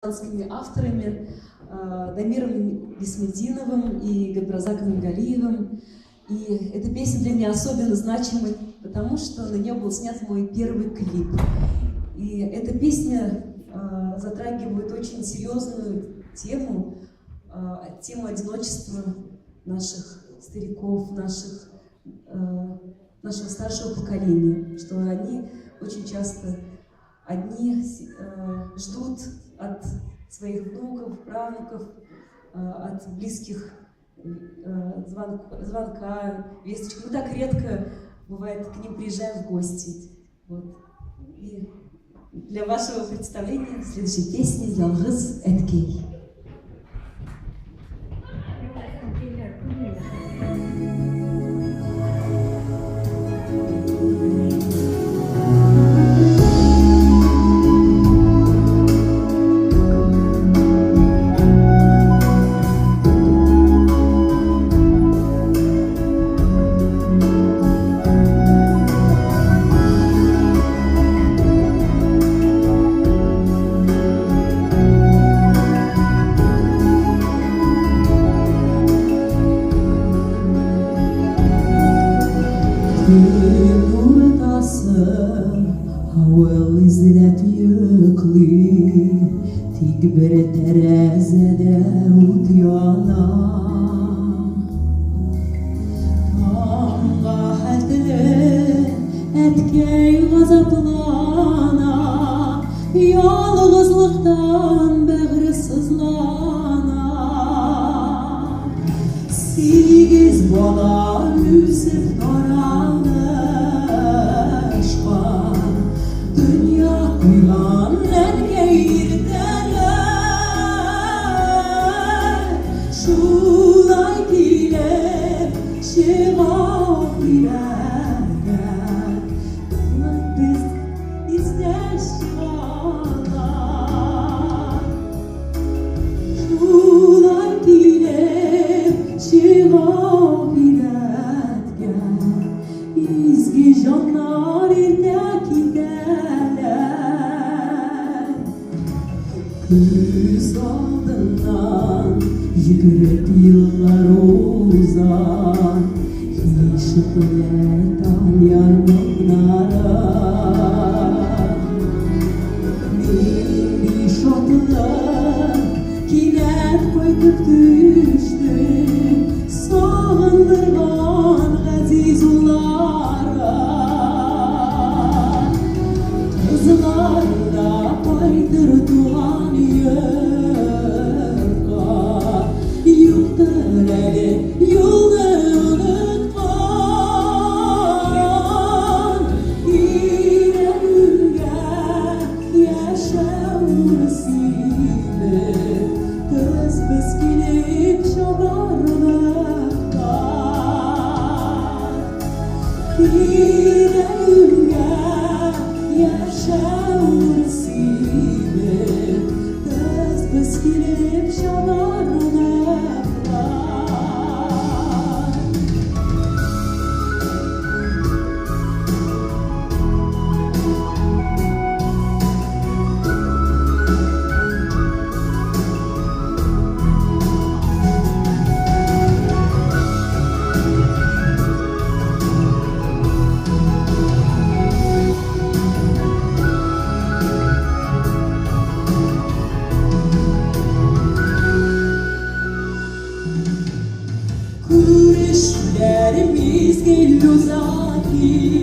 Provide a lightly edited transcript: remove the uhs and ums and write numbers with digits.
авторами Дамиром Бисмединовым и Габразаком Галиевым. И эта песня для меня особенно значимая, потому что на нее был снят мой первый клип. И эта песня затрагивает очень серьезную тему, тему одиночества наших стариков, нашего старшего поколения, что они очень часто одни ждут от своих внуков, правнуков, от близких звонка, весточки. Мы так редко, бывает, к ним приезжаем в гости. Вот. И для вашего представления следующей песни «Ялгыз Эткей». Hava izlet yıklı Tikber terezede utyana Tamga haltili etkey gazaplana Yalgızlıktan bağrı sızlana Sekiz bala Yusuf daraldı Göz aldından yürüp yıllar uzan Yeşiller tanıyan bunlara Bir şotlar kinet koyup düştü Sağındırgan gaziz ullara Kızlarda paydır duan Kuruşlarımız geliyor zaten